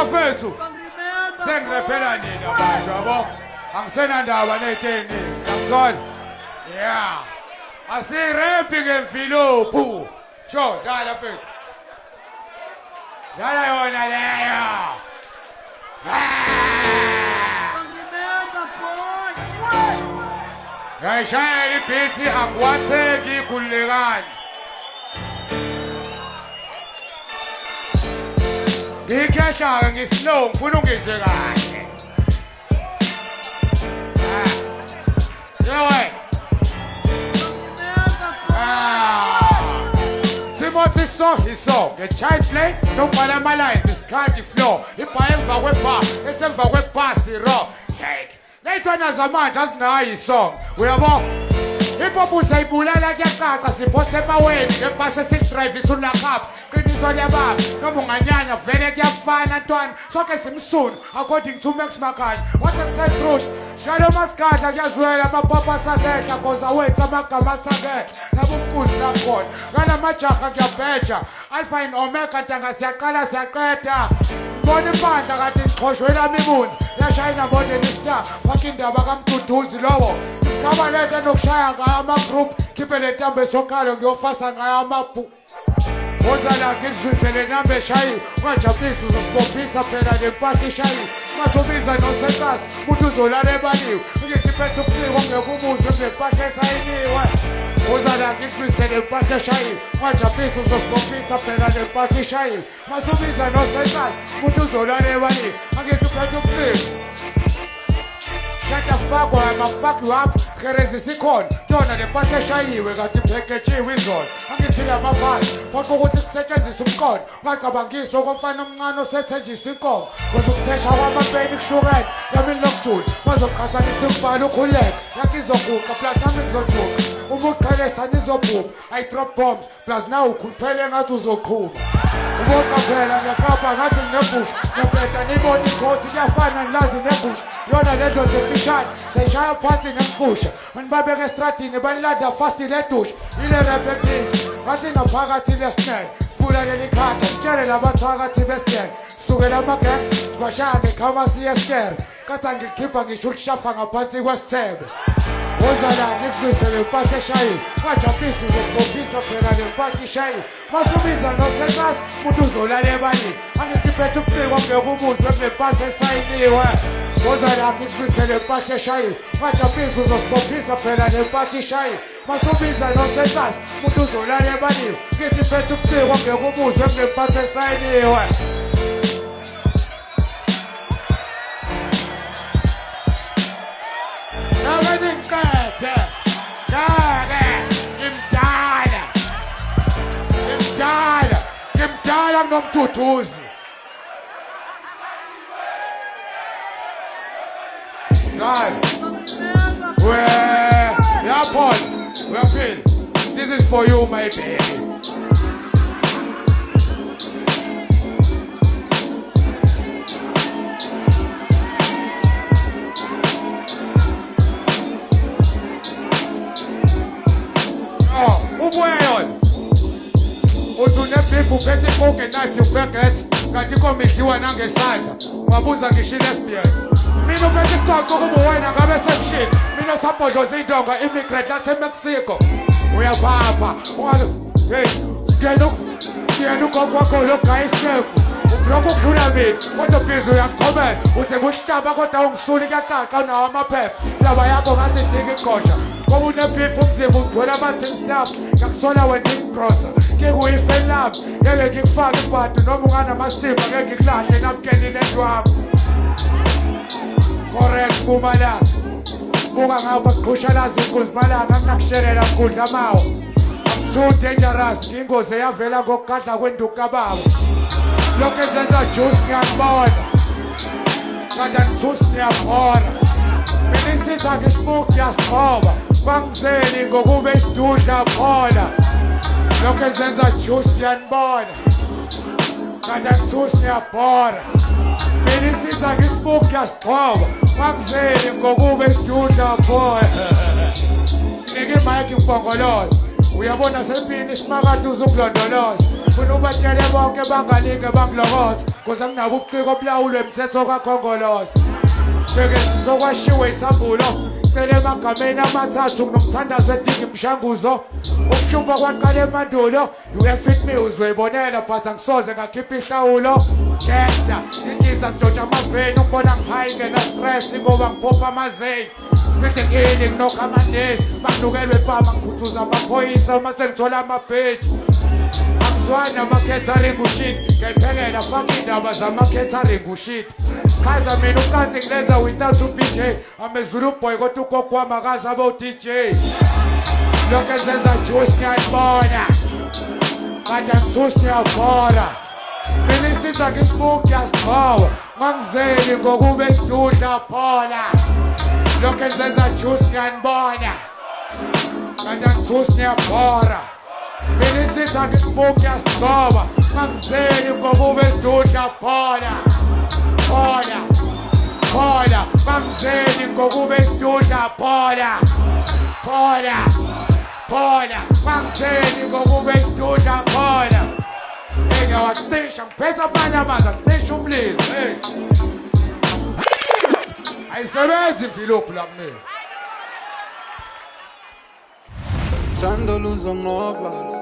bafethu sengirephela nina manje yabo angisenandaba neteni ngiyamthola yeah asirempi ngemfilophu sho dala fethu dala yona leyo ngayishaya ibhithi angwatheki khulekani ngikhehla ngislow ngifuna ungizwe kahle yewe Timothy saw he saw the child play no bala lines isikhathi flow ibhaye emva kwebar esemva kwebhasi raw cake leyitwana zamanje azinayo isong uyabo Hip-hop usayibulala kuyacaca siphose emaweni ngebhasi esidrive isulakapha qiniso lyababa noma unganyanya vele kuyafana ntwana sonke simsunu according to Max Makani what a sad truth njalo masikadla kuyazwela amapapa asaketha cause awethu amagama asaketha nabumkuzi lakhona ngalamajaha kuyabheja alpha and omega ntanga siyaqala siyaqeda Mbona impandla kade ngiqhoshwe lami imunzi yashayina modern star fuck indaba kaMduduzi lowo ngaba lento nokushaya ngayo ama-group khiphe le ntambo esokalo ngiyofasa ngayo amabhu Ozala ngizwise le namba eshayiwe ungajabulisi uzosibophisa phela lempahla eshayiwe masobiza nosesasi umuntu uzolala ebaliwe ngithi phethe ubuciko ongeke umuzwe kulempahla esayiniwe Ozala ngizwise le mpahla eshayiwe ungajabulisi uzosibophisa phela lempahla eshayiwe masobiza nosesasi umuntu uzolala ebaliwe ngithi phethe ubuciko Shut the fuck or I'ma fuck you up. Gerezi sikhona. Yona le mpahla eshayiwe kanti iphekejiwe izona. Angithila amaphansi. Phoqa ukuthi kusetshenziswe umqondo. Ungacabangisi okomfana omncane osethenjiswa inkomo. Kuzokuthesha kwamabheni kuhlukene. Yami lokujula. Bazoqhathanisa ukubhala ukhuleke. Yakho izoguqa plus nami ngizojuqa. Uma uqhelesa nizobhubha. I drop bombs. Plus now ukhuluphele ngathi uzoqhuba. Ubonga phela ngiyakapha ngathi nginebhusha. Ngiyabheda nibona igoti kuyafana nilazi nebhusha. Yona le ndoda efishane seyishaya phansi ngemphusha. Manibabeka estradini balilanda fast ledusha. Ile rap eningi ngathi ngaphakathi lesinene. Sifula leli khanda ngitshele labathakathi besiyeke. Sukela ama-gangs sibashaya ngekhama siyesikere. Kathi angikhipha ngisho ukushafa ngaphansi kwesithebe. Ozala ngikuzwise le mpahla eshayiwe ungajabulisi uzosibophisa phela le mpahla eshayiwe masubiza nosesasi umuntu uzolala ebalini angithi phethe ubuciko ongeke umuzwe kule mpahla esayiniwe Ozala ngikuzwise le mpahla eshayiwe ungajabulisi uzosibophisa phela le mpahla eshayiwe masubiza nosesasi umuntu uzolala ebalini ngithi phethe ubuciko ongeke umuzwe kule mpahla esayiniwe Ngimdala nomthuthuzi God yeah Paul Phil this is for you my baby Unebeef uphethe ifork knife yokubhegetha kanti inkomo idliwa nangesandla wabuza ngisho ilesbian mina uphethe icoco kuba wena ngabe sekushini mina sabhodloza indonga immigrant laseMexico uyaphapha hey ngiyena ugogo wakho logaya isinefu ublokho ukudlula mina kodwa bhizi uyangichomela uthi kuhlaba kodwa ungisuli kuyacaca unawo amaphepha indaba yakho ngathi idinga igosha ngoba unebeef umzimba ugcwele ama-tin stuff ngakusola wenza ingibrosa ngikuyifeni lami ngeke ngikufake ibhadu noma unganamasimba ngeke ngikulahle nabukenile endwami correct bumalanga buka ngapha kuqhushalazi inkunzi malanga anginakushelela mkudla mawo I'm too dangerous ingozi eyavela ngokugadla kwenduku kababa lokhu enzenza juice ngiyakubona kanti angithusi ngiyabhora mina isitha ngismoke ngiyasithoba kwangizeni ngokube isidudla khona lokhu enzenza juice ngiyanibona kanti angithusi ngiyabhora mina isitha ngismoke ngiyasithoba kwangizeni ngokube isidudla khona nike imayikhi ngibongoloza uyabona sempini isimakade uzokulondoloza funa ubatshele bonke banganike bangilokothi kuze anginabo ubuciko obulawulwe emthetho kakhongolose seke sizokwashiwe isambulo cele emagameni amathathu kunomthandazo edinga imishanguzo ukuhlupha kwaqala emandulo you-fit me uzoyibonela but angisoze ngakhipha ihlawulo gesta inkinza ngijotshwa amaveni ukubona ngihayi ngena-stress ngoba ngiphopha amazeni sitekini nginokha amanesi banginukelwe epama ngikhuthuza amaphoyisa uma sengithola amabhedi angizwani nama-catering ushit ngiyayiphekela faka iy'ndaba zama-catering ushit chaza mina ukanzi ngilenza without u-BJ amezulu boy kodwa ugogo wami akazi abo-DJ lokho enzenza juice ngiyayibona kanti angithusi ngiyabhora mina isitha ngisibuki ngiyasiqhawa ngangizeli ngokube isidudla phola lokho enzenza juice ngiyanibona kanti angithusi ngiyabhora mina isitha ngisibuki ngiyasiqhawa ngangizeli ngokube isidudla phola phola phola ngangizeli ngokube isidudla phola phola phola ngangizeli ngokube isidudla phola engawacisha ngiphetha abanye amanzi akucisha umlilo ayisebenzi imvilophu la kumina thando luzonqoba